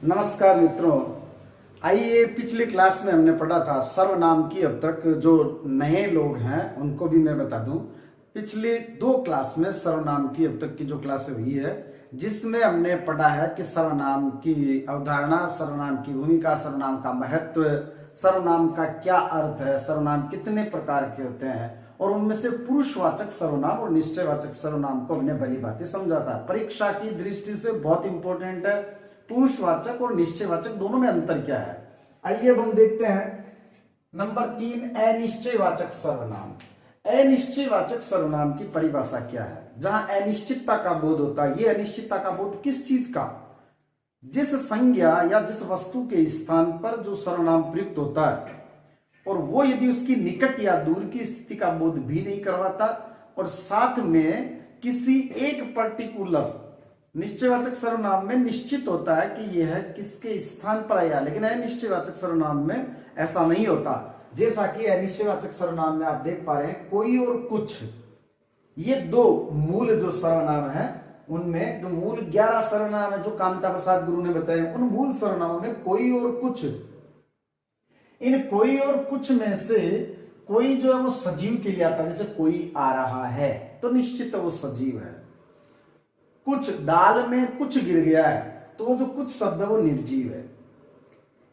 नमस्कार मित्रों। आइए, पिछली क्लास में हमने पढ़ा था सर्वनाम की। अब तक जो नए लोग हैं उनको भी मैं बता दूं, पिछली 2 क्लास में सर्वनाम की अब तक की जो क्लास हुई है, जिसमें हमने पढ़ा है कि सर्वनाम की अवधारणा, सर्वनाम की भूमिका, सर्वनाम का महत्व, सर्वनाम का क्या अर्थ है, सर्वनाम कितने प्रकार के होते हैं, और उनमें से पुरुषवाचक सर्वनाम और निश्चयवाचक सर्वनाम को हमने भली भांति समझा था। परीक्षा की दृष्टि से बहुत इंपॉर्टेंट है पुरुषवाचक और निश्चयवाचक दोनों में अंतर क्या है। आइए अब हम देखते हैं नंबर 3, अनिश्चयवाचक सर्वनाम। अनिश्चयवाचक सर्वनाम की परिभाषा क्या है? जहां अनिश्चितता का बोध होता है। ये अनिश्चितता का बोध किस चीज का? जिस संज्ञा या जिस वस्तु के स्थान पर जो सर्वनाम प्रयुक्त होता है और वो यदि उसकी निकट या दूर की स्थिति का बोध भी नहीं करवाता, और साथ में किसी एक पर्टिकुलर निश्चयवाचक सर्वनाम में निश्चित होता है कि यह किसके स्थान पर आया, लेकिन अनिश्चयवाचक सर्वनाम में ऐसा नहीं होता। जैसा कि अनिश्चयवाचक सर्वनाम में आप देख पा रहे हैं कोई और कुछ, ये 2 मूल जो सर्वनाम है उनमें जो मूल 11 सर्वनाम है जो कामता प्रसाद गुरु ने बताए, उन मूल सर्वनामों में कोई और कुछ, इन कोई और कुछ में से कोई जो है वो सजीव के लिए आता है। जैसे कोई आ रहा है तो निश्चित है वो सजीव है। कुछ दाल में कुछ गिर गया है तो वो जो कुछ शब्द है वो निर्जीव है।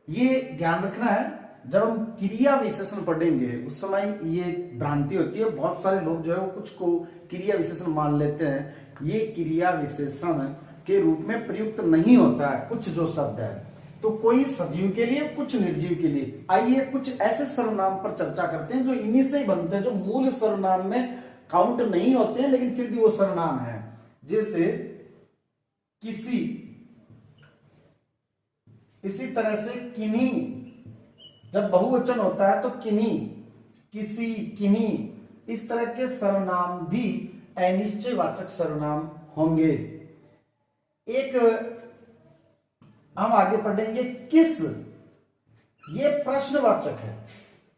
ये ध्यान रखना है। जब हम क्रिया विशेषण पढ़ेंगे उस समय ये भ्रांति होती है, बहुत सारे लोग जो है वो कुछ को क्रिया विशेषण मान लेते हैं। ये क्रिया विशेषण के रूप में प्रयुक्त नहीं होता है। कुछ जो शब्द है तो कोई सजीव के लिए, कुछ निर्जीव के लिए। आइए कुछ ऐसे सर्वनाम पर चर्चा करते हैं जो इन्हीं से ही बनते हैं, जो मूल सर्वनाम में काउंट नहीं होते हैं लेकिन फिर भी वो सर्वनाम है। जैसे किसी, इसी तरह से किन्हीं, जब बहुवचन होता है तो किन्हीं, किसी, किन्हीं, इस तरह के सर्वनाम भी अनिश्चयवाचक सर्वनाम होंगे। एक हम आगे पढ़ेंगे किस, ये प्रश्नवाचक है।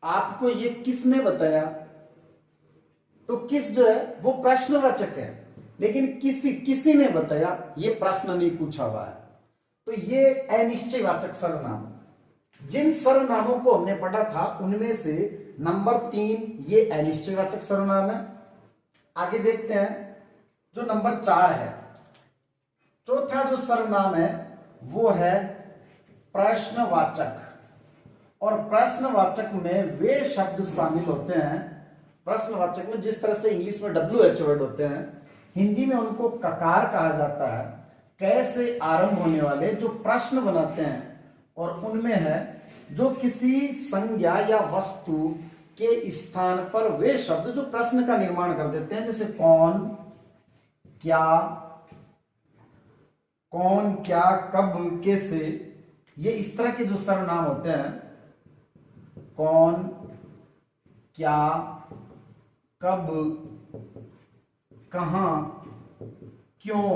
आपको ये किसने बताया, तो किस जो है वो प्रश्नवाचक है, लेकिन किसी ने बताया ये प्रश्न नहीं पूछा हुआ है, तो ये अनिश्चयवाचक सर्वनाम। जिन सर्वनामों को हमने पढ़ा था उनमें से नंबर 3 ये अनिश्चयवाचक सर्वनाम है। आगे देखते हैं जो नंबर 4 है। चौथा जो सर्वनाम है वो है प्रश्नवाचक, और प्रश्नवाचक में वे शब्द शामिल होते हैं। प्रश्नवाचक में जिस तरह से इंग्लिश में WH वर्ड होते हैं, हिंदी में उनको ककार कहा जाता है। कैसे आरंभ होने वाले जो प्रश्न बनाते हैं, और उनमें है जो किसी संज्ञा या वस्तु के स्थान पर वे शब्द जो प्रश्न का निर्माण कर देते हैं। जैसे कौन, क्या, कब, कैसे, ये इस तरह के जो सर्वनाम होते हैं, कौन, क्या, कब, कहां, क्यों,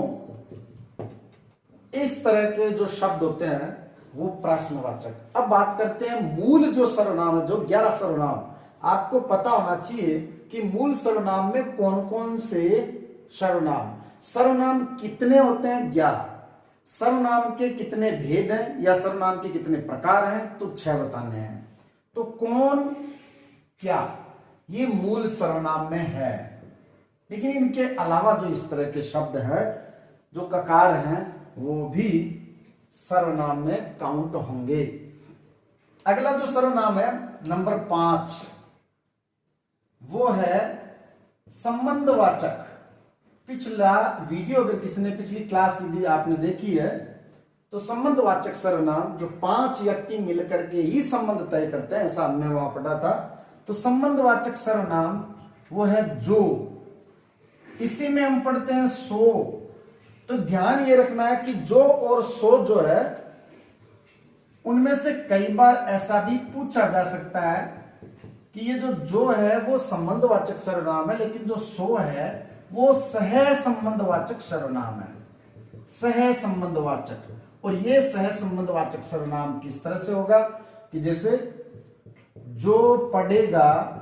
इस तरह के जो शब्द होते हैं वो प्रश्नवाचक। अब बात करते हैं मूल जो सर्वनाम है, जो 11 सर्वनाम। आपको पता होना चाहिए कि मूल सर्वनाम में कौन कौन से सर्वनाम कितने होते हैं? 11। सर्वनाम के कितने भेद हैं या सर्वनाम के कितने प्रकार हैं? तो 6 बताने हैं। तो कौन, क्या, ये मूल सर्वनाम में है, लेकिन इनके अलावा जो इस तरह के शब्द हैं जो ककार हैं वो भी सर्वनाम में काउंट होंगे। अगला जो सर्वनाम है नंबर 5, वो है संबंधवाचक। पिछला वीडियो अगर किसी ने, पिछली क्लास यदि आपने देखी है, तो संबंधवाचक सर्वनाम जो 5 व्यक्ति मिलकर के ही संबंध तय करते हैं, ऐसा हमने वहां पढ़ा था। तो संबंधवाचक सर्वनाम वो है जो, इसी में हम पढ़ते हैं सो। तो ध्यान ये रखना है कि जो और सो जो है उनमें से कई बार ऐसा भी पूछा जा सकता है कि ये जो है वो संबंधवाचक सर्वनाम है, लेकिन जो सो है वो सह संबंधवाचक सर्वनाम है। सह संबंधवाचक। और ये सह संबंधवाचक सर्वनाम किस तरह से होगा कि जैसे जो पढ़ेगा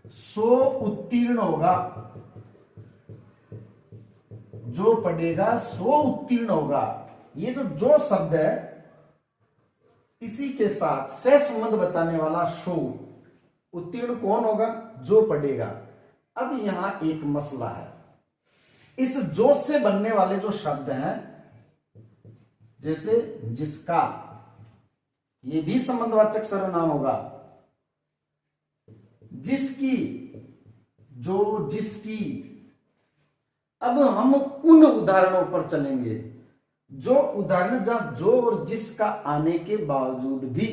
सो उत्तीर्ण होगा, जो पढ़ेगा सो उत्तीर्ण होगा। ये जो शब्द है इसी के साथ से संबंध बताने वाला शो उत्तीर्ण कौन होगा? जो पढ़ेगा। अब यहां एक मसला है, इस जो से बनने वाले जो शब्द हैं, जैसे जिसका, ये भी संबंधवाचक सर्वनाम होगा। जिसकी, जो, जिसकी। अब हम उन उदाहरणों पर चलेंगे जो उदाहरण जहां जो और जिसका आने के बावजूद भी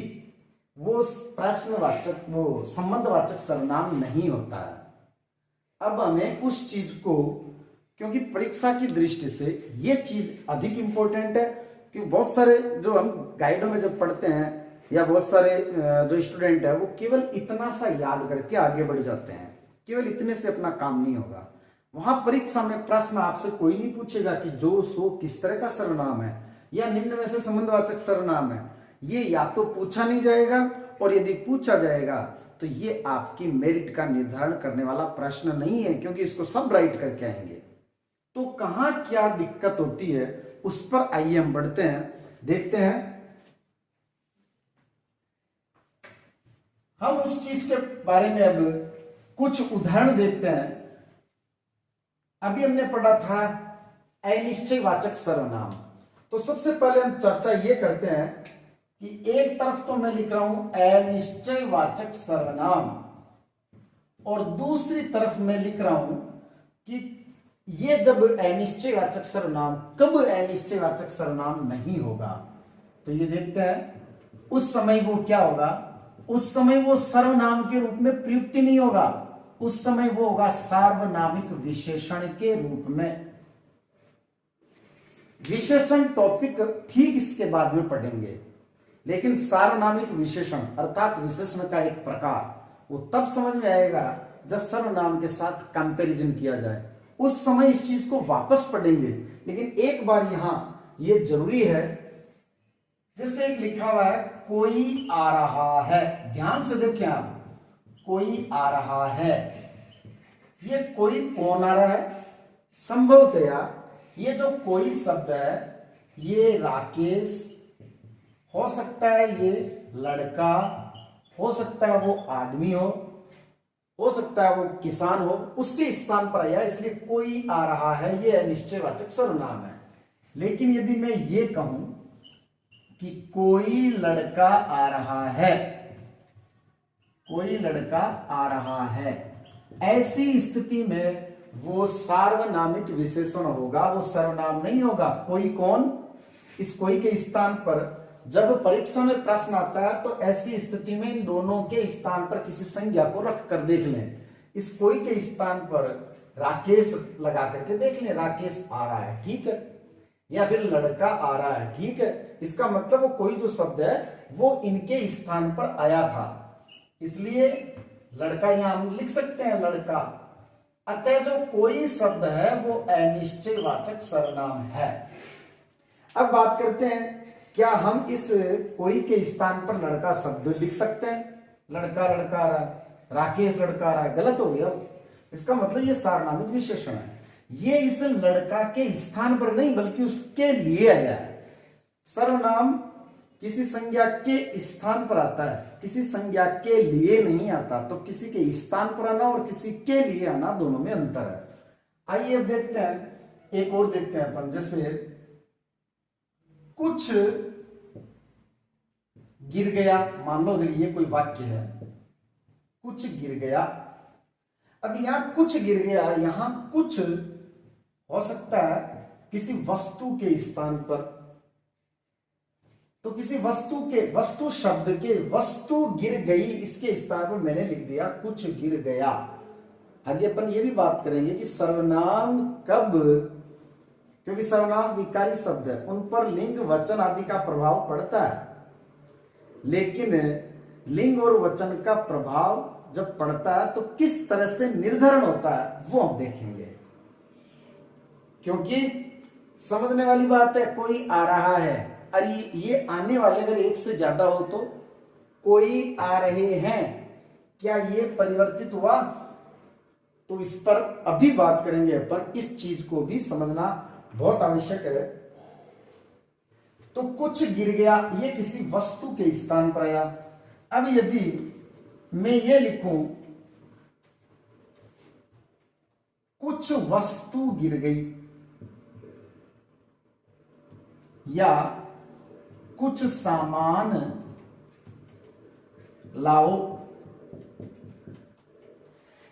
वो प्रश्नवाचक, वो संबंधवाचक सर्वनाम नहीं होता है। अब हमें उस चीज को, क्योंकि परीक्षा की दृष्टि से ये चीज अधिक इंपॉर्टेंट है, क्योंकि बहुत सारे जो हम गाइडों में जब पढ़ते हैं या बहुत सारे जो स्टूडेंट है वो केवल इतना सा याद करके आगे बढ़ जाते हैं, केवल इतने से अपना काम नहीं होगा। वहां परीक्षा में प्रश्न आपसे कोई नहीं पूछेगा कि जो, सो किस तरह का सर्वनाम है या निम्न में से संबंधवाचक सर्वनाम है। ये या तो पूछा नहीं जाएगा, और यदि पूछा जाएगा तो ये आपकी मेरिट का निर्धारण करने वाला प्रश्न नहीं है, क्योंकि इसको सब राइट करके आएंगे। तो कहां क्या दिक्कत होती है उस पर आइए हम बढ़ते हैं, देखते हैं। हम उस चीज के बारे में अब कुछ उदाहरण देखते हैं। अभी हमने पढ़ा था अनिश्चयवाचक सर्वनाम। तो सबसे पहले हम चर्चा ये करते हैं कि एक तरफ तो मैं लिख रहा हूं अनिश्चयवाचक सर्वनाम, और दूसरी तरफ मैं लिख रहा हूं कि ये जब अनिश्चयवाचक सर्वनाम, कब अनिश्चयवाचक सर्वनाम नहीं होगा। तो ये देखते हैं, उस समय वो क्या होगा? उस समय वो सर्वनाम के रूप में प्रयुक्ति नहीं होगा, उस समय वो होगा सार्वनामिक विशेषण के रूप में। विशेषण टॉपिक ठीक इसके बाद में पढ़ेंगे, लेकिन सार्वनामिक विशेषण अर्थात विशेषण का एक प्रकार वो तब समझ में आएगा जब सर्वनाम के साथ कंपैरिजन किया जाए, उस समय इस चीज को वापस पढ़ेंगे। लेकिन एक बार यहां ये जरूरी है, जैसे एक लिखा हुआ है कोई आ रहा है, ध्यान से देखें आप, कोई आ रहा है। ये कोई कौन आ रहा है? संभवतया ये जो कोई शब्द है ये राकेश हो सकता है, ये लड़का हो सकता है, वो आदमी हो सकता है वो किसान हो, उसके स्थान पर आया, इसलिए कोई आ रहा है, ये अनिश्चयवाचक सर्वनाम है। लेकिन यदि मैं ये कहूं कि कोई लड़का आ रहा है, कोई लड़का आ रहा है, ऐसी स्थिति में वो सार्वनामिक विशेषण होगा, वो सर्वनाम नहीं होगा। कोई कौन? इस कोई के स्थान पर जब परीक्षा में प्रश्न आता है तो ऐसी स्थिति में इन दोनों के स्थान पर किसी संज्ञा को रख कर देख लें। इस कोई के स्थान पर राकेश लगा करके देख लें, राकेश आ रहा है, ठीक है, या फिर लड़का आ रहा है, ठीक है। इसका मतलब वो कोई जो शब्द है वो इनके स्थान पर आया था, इसलिए लड़का यहां हम लिख सकते हैं, लड़का। अतः जो कोई शब्द है वो अनिश्चयवाचक सर्वनाम है। अब बात करते हैं, क्या हम इस कोई के स्थान पर लड़का शब्द लिख सकते हैं? लड़का लड़का आ रहा है, राकेश लड़का आ रहा है, गलत हो गया। इसका मतलब ये सार्वनामिक विशेषण है, ये इस लड़का के स्थान पर नहीं बल्कि उसके लिए आया है। सर्वनाम किसी संज्ञा के स्थान पर आता है, किसी संज्ञा के लिए नहीं आता। तो किसी के स्थान पर आना और किसी के लिए आना, दोनों में अंतर है। आइए अब देखते हैं, एक और देखते हैं अपन, जैसे कुछ गिर गया, मान लो अगर ये कोई वाक्य है, कुछ गिर गया। अब यहां कुछ गिर गया, यहां कुछ हो सकता है किसी वस्तु के स्थान पर, तो किसी वस्तु के, वस्तु शब्द के वस्तु गिर गई, इसके स्थान पर मैंने लिख दिया कुछ गिर गया। आगे अपन ये भी बात करेंगे कि सर्वनाम कब, क्योंकि सर्वनाम विकारी शब्द है, उन पर लिंग वचन आदि का प्रभाव पड़ता है, लेकिन लिंग और वचन का प्रभाव जब पड़ता है तो किस तरह से निर्धारण होता है वो हम देखेंगे। क्योंकि समझने वाली बात है, कोई आ रहा है, अरे ये आने वाले अगर एक से ज्यादा हो तो कोई आ रहे हैं, क्या ये परिवर्तित हुआ? तो इस पर अभी बात करेंगे अपन, इस चीज को भी समझना बहुत आवश्यक है। तो कुछ गिर गया, ये किसी वस्तु के स्थान पर आया। अब यदि मैं ये लिखूं कुछ वस्तु गिर गई या कुछ सामान लाओ,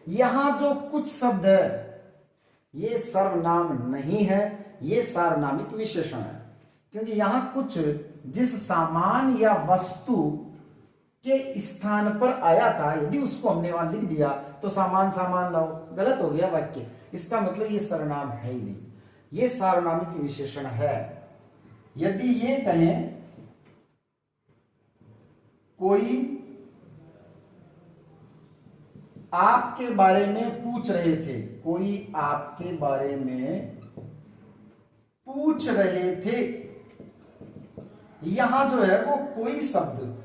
यहां जो कुछ शब्द है ये सर्वनाम नहीं है, ये सार्वनामिक विशेषण है। क्योंकि यहां कुछ जिस सामान या वस्तु के स्थान पर आया था, यदि उसको हमने वहां लिख दिया तो सामान सामान लाओ, गलत हो गया वाक्य। इसका मतलब ये सर्वनाम है ही नहीं, ये सार्वनामिक विशेषण है। यदि ये कहें कोई आपके बारे में पूछ रहे थे, कोई आपके बारे में पूछ रहे थे, यहां जो है वो कोई शब्द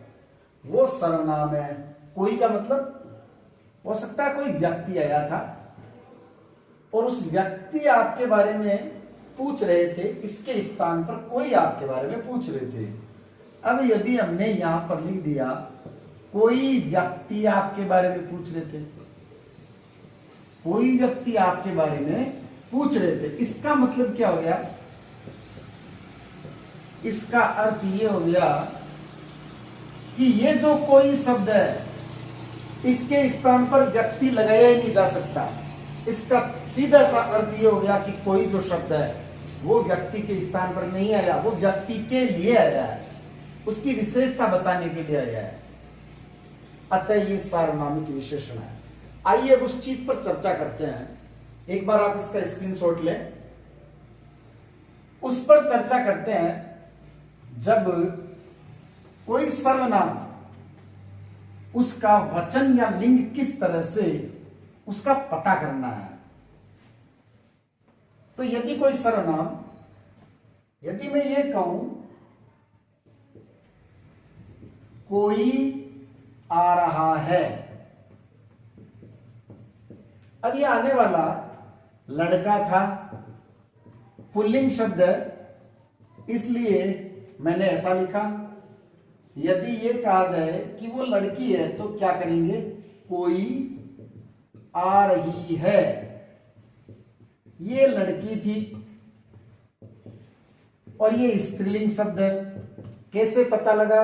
वो सर्वनाम है। कोई का मतलब हो सकता है कोई व्यक्ति आया था और उस व्यक्ति आपके बारे में पूछ रहे थे, इसके स्थान पर कोई आपके बारे में पूछ रहे थे। अब यदि हमने यहां पर लिख दिया कोई व्यक्ति आपके बारे में पूछ रहे थे, कोई व्यक्ति आपके बारे में पूछ रहे थे, इसका मतलब क्या हो गया? इसका अर्थ ये हो गया कि ये जो कोई शब्द है इसके स्थान पर व्यक्ति लगाया ही नहीं जा सकता। इसका सीधा सा अर्थ ये हो गया कि कोई जो शब्द है वो व्यक्ति के स्थान पर नहीं आया, वो व्यक्ति के लिए आया है, उसकी विशेषता बताने के लिए आया है। अतः ये सार्वनामिक विशेषण है। आइए अब उस चीज पर चर्चा करते हैं। एक बार आप इसका स्क्रीनशॉट लें, उस पर चर्चा करते हैं। जब कोई सर्वनाम उसका वचन या लिंग किस तरह से उसका पता करना है। तो यदि कोई सर्वनाम, यदि मैं ये कहूं कोई आ रहा है, अब ये आने वाला लड़का था, पुल्लिंग शब्द है इसलिए मैंने ऐसा लिखा। यदि ये कहा जाए कि वो लड़की है तो क्या करेंगे? कोई आ रही है, ये लड़की थी और ये स्त्रीलिंग शब्द है। कैसे पता लगा?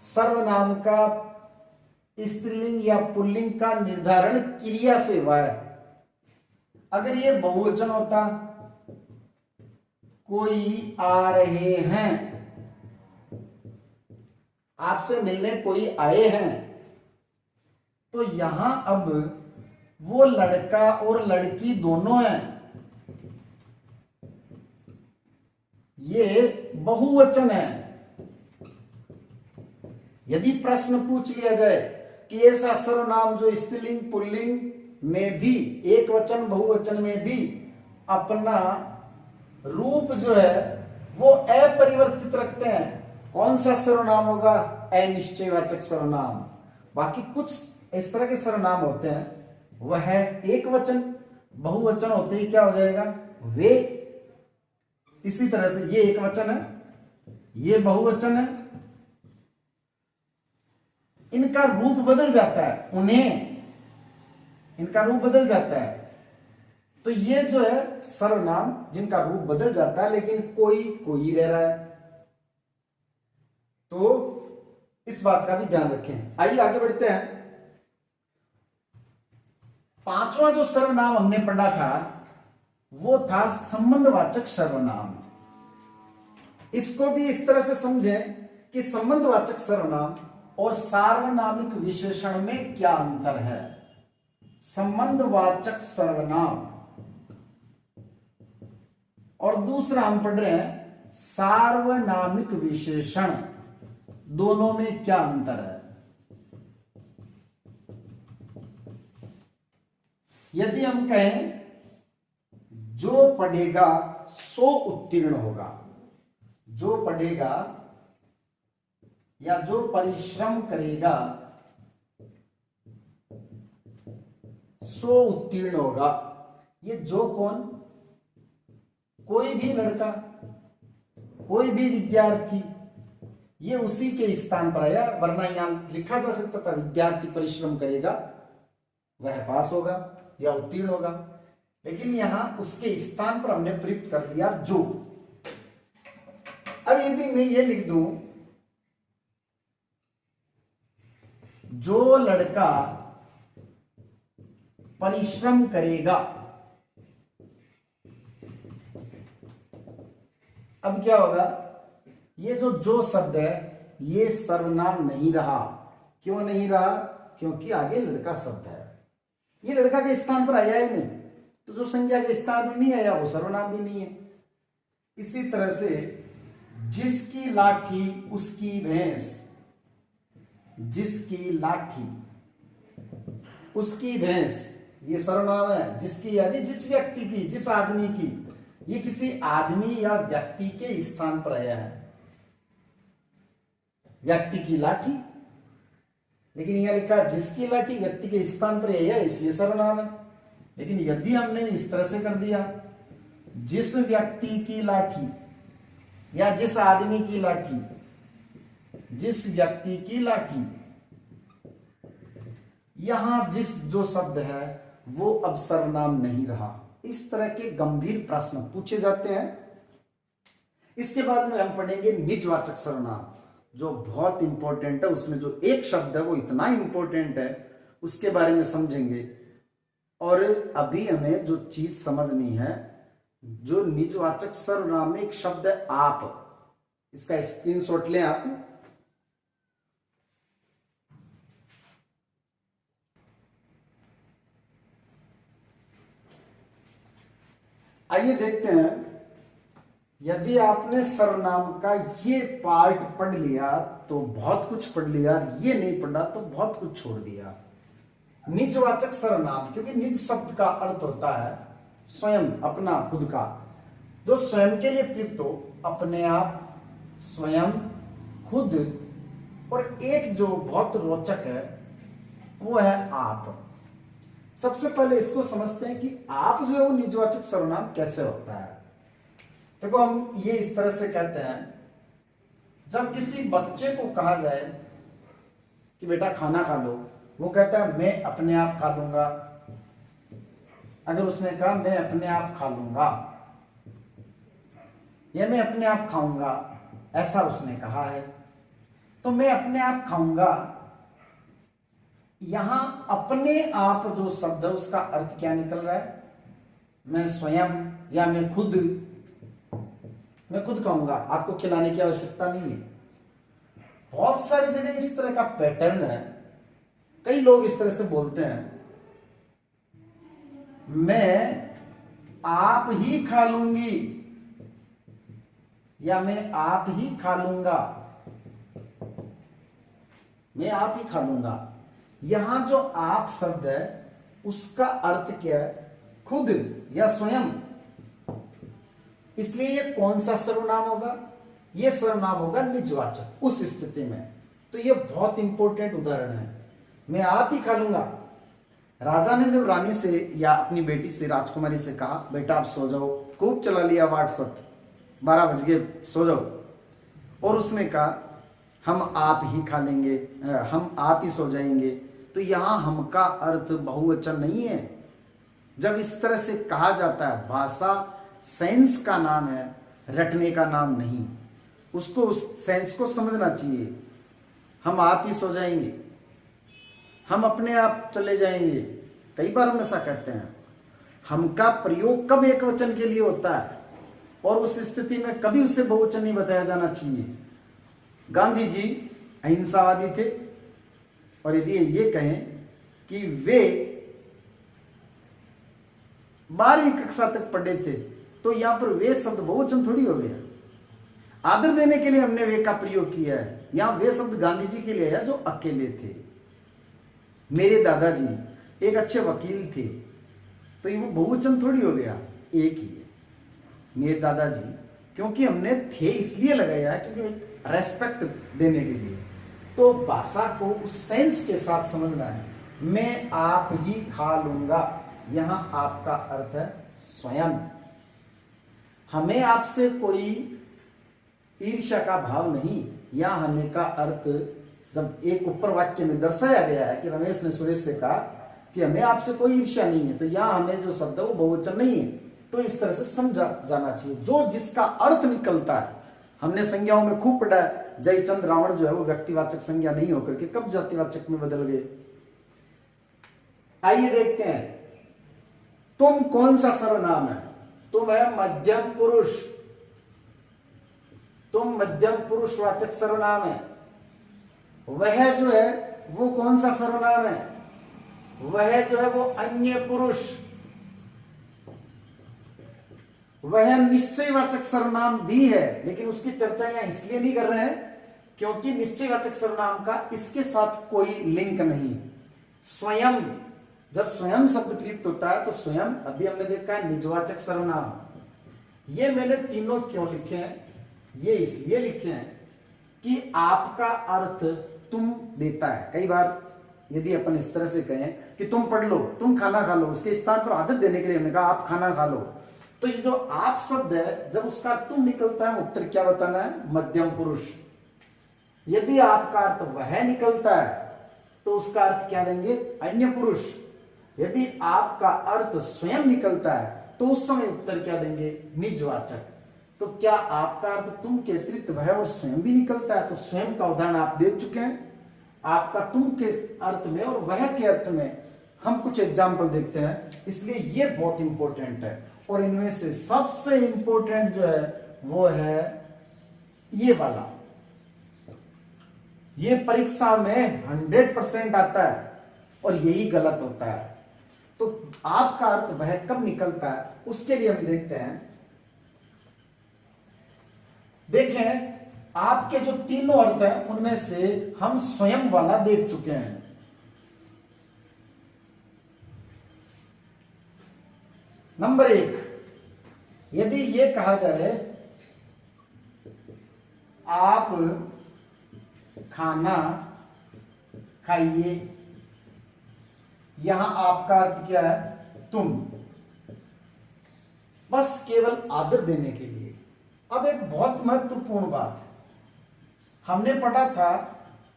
सर्वनाम का स्त्रीलिंग या पुल्लिंग का निर्धारण क्रिया से हुआ है। अगर ये बहुवचन होता कोई आ रहे हैं, आपसे मिलने कोई आए हैं, तो यहां अब वो लड़का और लड़की दोनों हैं, ये बहुवचन है। यदि प्रश्न पूछ लिया जाए कि ऐसा सर्वनाम जो स्त्रीलिंग पुल्लिंग में भी, एक वचन बहुवचन में भी अपना रूप जो है वो अपरिवर्तित रखते हैं, कौन सा सर्वनाम होगा? अनिश्चयवाचक सर्वनाम। बाकी कुछ इस तरह के सर्वनाम होते हैं वह है एक वचन, बहुवचन होते ही क्या हो जाएगा? वे। इसी तरह से ये एक वचन है, ये बहुवचन है, इनका रूप बदल जाता है, उन्हें, इनका रूप बदल जाता है। तो ये जो है सर्वनाम जिनका रूप बदल जाता है लेकिन कोई कोई रह रहा है, तो इस बात का भी ध्यान रखें। आइए आगे बढ़ते हैं। पांचवा जो सर्वनाम हमने पढ़ा था वो था संबंधवाचक सर्वनाम। इसको भी इस तरह से समझें कि संबंधवाचक सर्वनाम और सार्वनामिक विशेषण में क्या अंतर है। संबंधवाचक सर्वनाम और दूसरा हम पढ़ रहे हैं सार्वनामिक विशेषण, दोनों में क्या अंतर है। यदि हम कहें जो पढ़ेगा सो उत्तीर्ण होगा, जो पढ़ेगा या जो परिश्रम करेगा सो उत्तीर्ण होगा, ये जो कौन? कोई भी लड़का, कोई भी विद्यार्थी, ये उसी के स्थान पर आया, वरना यहां लिखा जा सकता था विद्यार्थी परिश्रम करेगा वह पास होगा या उत्तीर्ण होगा, लेकिन यहां उसके स्थान पर हमने प्रयुक्त कर दिया जो। अब यदि मैं ये लिख दूं, जो लड़का परिश्रम करेगा, अब क्या होगा, ये जो शब्द है ये सर्वनाम नहीं रहा। क्यों नहीं रहा? क्योंकि आगे लड़का शब्द है, ये लड़का के स्थान पर आया ही नहीं, तो जो संज्ञा के स्थान पर नहीं आया वो सर्वनाम भी नहीं है। इसी तरह से जिसकी लाठी उसकी भैंस, जिसकी लाठी उसकी भैंस, ये सर्वनाम है। जिसकी यानी जिस व्यक्ति की, जिस आदमी की, ये किसी आदमी या व्यक्ति के स्थान पर आया है। व्यक्ति की लाठी, लेकिन यह लिखा जिसकी लाठी व्यक्ति के स्थान पर आया है, इसलिए सर्वनाम है। लेकिन यदि हमने इस तरह से कर दिया, जिस व्यक्ति की लाठी या जिस आदमी की लाठी, जिस व्यक्ति की लाठी, यहां जिस जो शब्द है वो अब सर्वनाम नहीं रहा। इस तरह के गंभीर प्रश्न पूछे जाते हैं। इसके बाद में हम पढ़ेंगे निजवाचक सर्वनाम, जो बहुत इंपॉर्टेंट है। उसमें जो एक शब्द है वो इतना इंपॉर्टेंट है, उसके बारे में समझेंगे। और अभी हमें जो चीज समझनी है, जो निजवाचक सर्वनाम में एक शब्द है आप, इसका स्क्रीनशॉट लें आप। आइए देखते हैं, यदि आपने सर्वनाम का ये पार्ट पढ़ लिया तो बहुत कुछ पढ़ लिया, ये नहीं पढ़ा तो बहुत कुछ छोड़ दिया। निजवाचक सर्वनाम, क्योंकि निज शब्द का अर्थ होता है स्वयं, अपना, खुद का, जो स्वयं के लिए प्रयुक्त हो, अपने आप, स्वयं, खुद। और एक जो बहुत रोचक है वो है आप। सबसे पहले इसको समझते हैं कि आप जो है वो निजवाचक सर्वनाम कैसे होता है। देखो, हम ये इस तरह से कहते हैं, जब किसी बच्चे को कहा जाए कि बेटा खाना खा लो, वो कहता है मैं अपने आप खा लूंगा। अगर उसने कहा मैं अपने आप खा लूंगा या मैं अपने आप खाऊंगा, ऐसा उसने कहा है, तो मैं अपने आप खाऊंगा, यहां अपने आप जो शब्द है उसका अर्थ क्या निकल रहा है? मैं स्वयं या मैं खुद, मैं खुद खाऊंगा, आपको खिलाने की आवश्यकता नहीं है। बहुत सारी जगह इस तरह का पैटर्न है, कई लोग इस तरह से बोलते हैं, मैं आप ही खा लूंगी या मैं आप ही खा लूंगा, मैं आप ही खा लूंगा। यहां जो आप शब्द है उसका अर्थ क्या है? खुद या स्वयं। इसलिए ये कौन सा सर्वनाम होगा? ये सर्वनाम होगा निजवाचक उस स्थिति में। तो ये बहुत इंपॉर्टेंट उदाहरण है, मैं आप ही खा लूंगा। राजा ने जब रानी से या अपनी बेटी से, राजकुमारी से कहा बेटा आप सो जाओ, खूब चला लिया व्हाट्सएप, 12 बज गए, सो जाओ, और उसने कहा हम आप ही खा लेंगे, हम आप ही सो जाएंगे, तो यहां हम का अर्थ बहुवचन नहीं है। जब इस तरह से कहा जाता है, भाषा सेंस का नाम है, रटने का नाम नहीं। उसको, उस सेंस को समझना चाहिए। हम आप ही सो जाएंगे, हम अपने आप चले जाएंगे, कई बार हम ऐसा कहते हैं। हम का प्रयोग कब एक वचन के लिए होता है, और उस स्थिति में कभी उसे बहुवचन नहीं बताया जाना चाहिए। गांधी जी अहिंसावादी थे, और यदि ये कहें कि वे 12वीं कक्षा तक पढ़े थे, तो यहां पर वे शब्द बहुवचन थोड़ी हो गया। आदर देने के लिए हमने वे का प्रयोग किया है, यहां वे शब्द गांधी जी के लिए है जो अकेले थे। मेरे दादाजी एक अच्छे वकील थे, तो ये वो बहुवचन थोड़ी हो गया, एक ही है मेरे दादाजी, क्योंकि हमने थे इसलिए लगाया है क्योंकि रेस्पेक्ट देने के लिए। तो भाषा को उस सेंस के साथ समझना है। मैं आप ही खा लूंगा, यहां आपका अर्थ है स्वयं। हमें आपसे कोई ईर्ष्या का भाव नहीं। यहां हमें का अर्थ जब एक ऊपर वाक्य में दर्शाया गया है कि रमेश ने सुरेश से कहा कि हमें आपसे कोई ईर्ष्या नहीं है, तो यहां हमें जो शब्द है वो बहुवचन नहीं है, तो इस तरह से समझा जाना चाहिए। जो जिसका अर्थ निकलता है, हमने संज्ञाओं में खूब पढ़ा है, जयचंद रावण जो है वो व्यक्तिवाचक संज्ञा नहीं होकर के कब जातिवाचक में बदल गए। आइए देखते हैं, तुम कौन सा सर्वनाम है? तुम है मध्यम पुरुष, तुम मध्यम पुरुष वाचक सर्वनाम है। वह जो है वो कौन सा सर्वनाम है? वह जो है वो अन्य पुरुष। वह निश्चयवाचक सर्वनाम भी है, लेकिन उसकी चर्चा यहां इसलिए नहीं कर रहे हैं क्योंकि निश्चयवाचक सर्वनाम का इसके साथ कोई लिंक नहीं। स्वयं, जब स्वयं शब्द प्रयुक्त होता है तो स्वयं, अभी हमने देखा है निजवाचक सर्वनाम। ये मैंने तीनों क्यों लिखे हैं? ये इसलिए लिखे हैं कि आपका अर्थ तुम देता है। कई बार यदि अपन इस तरह से कहें कि तुम पढ़ लो, तुम खाना खा लो, उसके स्थान पर आदत देने के लिए हमने कहा आप खाना खा लो, तो ये जो आप शब्द है जब उसका तुम निकलता है उत्तर क्या बताना है? मध्यम पुरुष। यदि आपका अर्थ वह निकलता है तो उसका अर्थ क्या देंगे? अन्य पुरुष। यदि आपका अर्थ स्वयं निकलता है तो उस समय उत्तर क्या देंगे? निजवाचक। तो क्या आपका अर्थ तुम के अतिरिक्त वह और स्वयं भी निकलता है? तो स्वयं का उदाहरण आप देख चुके हैं। आपका तुम के अर्थ में और वह के अर्थ में हम कुछ एग्जाम्पल देखते हैं, इसलिए ये बहुत इंपॉर्टेंट है। और इनमें से सबसे इंपॉर्टेंट जो है वो है ये वाला। ये परीक्षा में 100% आता है और यही गलत होता है। तो आपका अर्थ वह कब निकलता है उसके लिए हम देखते हैं। देखें, आपके जो तीनों अर्थ हैं उनमें से हम स्वयं वाला देख चुके हैं। नंबर 1, यदि ये कहा जाए आप खाना खाइए, यहां आपका अर्थ क्या है? तुम, बस केवल आदर देने के लिए। अब एक बहुत महत्वपूर्ण बात, हमने पढ़ा था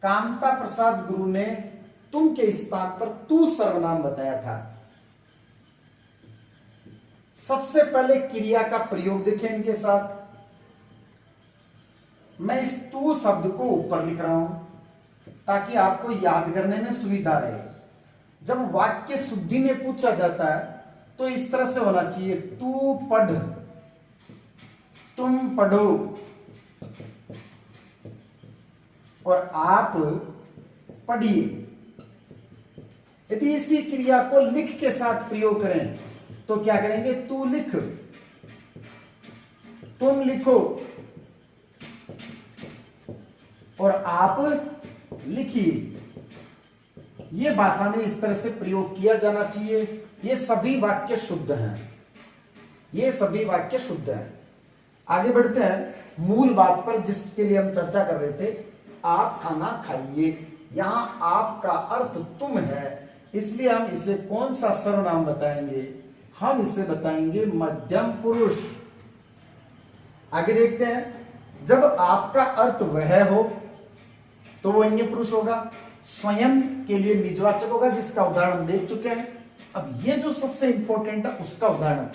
कामता प्रसाद गुरु ने तुम के स्थान पर तू सर्वनाम बताया था। सबसे पहले क्रिया का प्रयोग देखें इनके साथ। मैं इस तू शब्द को ऊपर लिख रहा हूं ताकि आपको याद करने में सुविधा रहे। जब वाक्य शुद्धि में पूछा जाता है तो इस तरह से होना चाहिए, तू पढ़, तुम पढ़ो और आप पढ़िए। यदि इसी क्रिया को लिख के साथ प्रयोग करें तो क्या करेंगे? तू लिख, तुम लिखो और आप लिखिए। यह भाषा में इस तरह से प्रयोग किया जाना चाहिए। ये सभी वाक्य शुद्ध हैं, ये सभी वाक्य शुद्ध हैं। आगे बढ़ते हैं मूल बात पर जिसके लिए हम चर्चा कर रहे थे। आप खाना खाइए, यहां आपका अर्थ तुम है, इसलिए हम इसे कौन सा सर्वनाम बताएंगे? हम इसे बताएंगे मध्यम पुरुष। आगे देखते हैं, जब आपका अर्थ वह हो तो वो अन्य पुरुष होगा, स्वयं के लिए निजवाचक होगा, जिसका उदाहरण हम देख चुके हैं। अब ये जो सबसे इंपॉर्टेंट है उसका उदाहरण,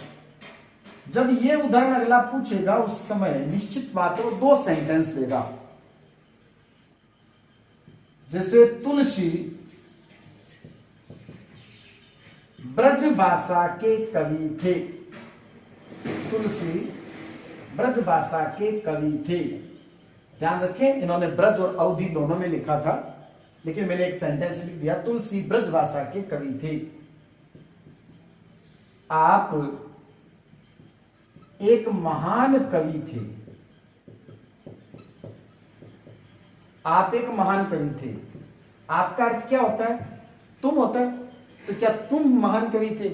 जब ये उदाहरण अगला पूछेगा उस समय निश्चित बात है वो 2 सेंटेंस देगा। जैसे तुलसी ब्रज भाषा के कवि थे, तुलसी ब्रज भाषा के कवि थे। ध्यान रखें, इन्होंने ब्रज और अवधि दोनों में लिखा था, लेकिन मैंने एक सेंटेंस लिख दिया, तुलसी ब्रज भाषा के कवि थे। आप एक महान कवि थे, आप एक महान कवि थे। आपका अर्थ क्या होता है? तुम होता है। तो क्या तुम महान कवि थे?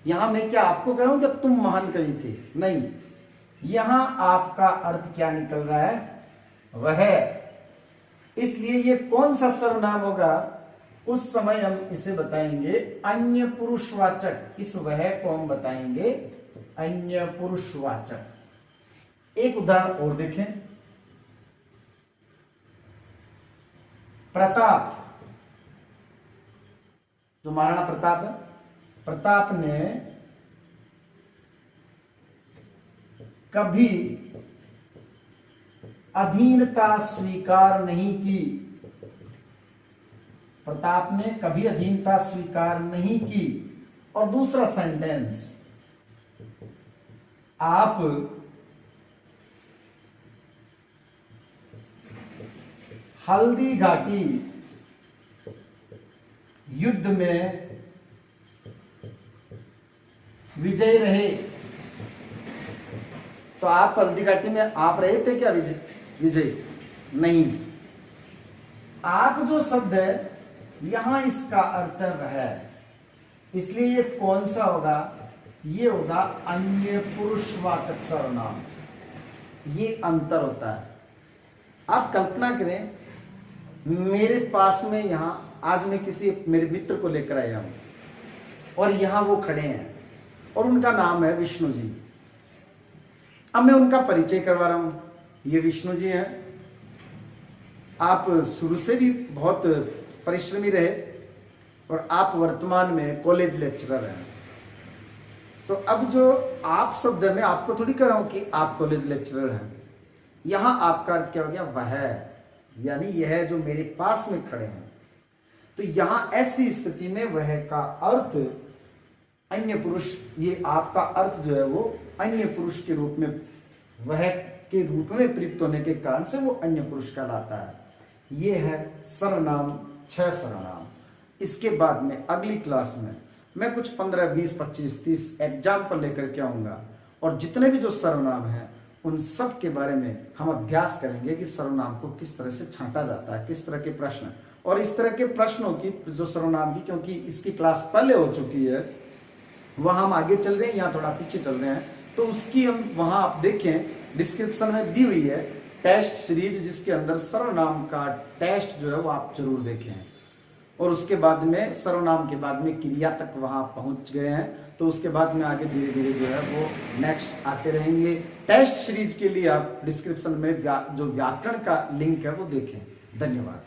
यहां मैं क्या आपको कह रहा हूं कि तुम महान कवि थे? नहीं, यहां आपका अर्थ क्या निकल रहा है? वह। इसलिए ये कौन सा सर्वनाम होगा? उस समय हम इसे बताएंगे अन्य पुरुषवाचक। इस वह को हम बताएंगे अन्य पुरुषवाचक। एक उदाहरण और देखें। प्रताप, जो महाराणा प्रताप है, प्रताप ने कभी अधीनता स्वीकार नहीं की। प्रताप ने कभी अधीनता स्वीकार नहीं की। और दूसरा सेंटेंस, आप हल्दी घाटी युद्ध में विजयी रहे। तो आप हल्दी घाटी में आप रहे थे क्या विजय? नहीं। आप जो शब्द है यहां इसका अर्थ है, इसलिए ये कौन सा होगा? ये होगा अन्य पुरुषवाचक सर्वनाम। ये अंतर होता है। आप कल्पना करें, मेरे पास में यहां आज मैं किसी मेरे मित्र को लेकर आया हूं और यहां वो खड़े हैं और उनका नाम है विष्णु जी। अब मैं उनका परिचय करवा रहा हूं। ये विष्णु जी हैं। आप शुरू से भी बहुत परिश्रमी रहे और आप वर्तमान में कॉलेज लेक्चरर हैं। तो अब जो आप शब्द है, मैं आपको थोड़ी कह रहा हूं कि आप कॉलेज लेक्चरर हैं। यहां आपका अर्थ क्या हो गया? वह, यानी यह जो मेरे पास में खड़े हैं। तो यहां ऐसी स्थिति में वह का अर्थ अन्य पुरुष, ये आपका अर्थ जो है वो अन्य पुरुष के रूप में, वह के रूप में प्रयुक्त होने के कारण से वो अन्य पुरुष कहलाता है। ये है सर्वनाम, 6 सर्वनाम। इसके बाद में अगली क्लास में मैं कुछ 15, 20, 25, 30 एग्जाम्पल लेकर के आऊंगा और जितने भी जो सर्वनाम हैं उन सब के बारे में हम अभ्यास करेंगे कि सर्वनाम को किस तरह से छांटा जाता है, किस तरह के प्रश्न। और इस तरह के प्रश्नों की जो सर्वनाम की, क्योंकि इसकी क्लास पहले हो चुकी है, वहां हम आगे चल रहे हैं, यहाँ थोड़ा पीछे चल रहे हैं, तो उसकी हम वहां आप देखें डिस्क्रिप्शन में दी हुई है टेस्ट सीरीज, जिसके अंदर सर्वनाम का टेस्ट जो है वो आप जरूर देखें। और उसके बाद में सर्वनाम के बाद में क्रिया तक वहां पहुंच गए हैं, तो उसके बाद में आगे धीरे धीरे जो है वो नेक्स्ट आते रहेंगे। टेस्ट सीरीज के लिए आप डिस्क्रिप्शन में जो व्याकरण का लिंक है वो देखें। धन्यवाद।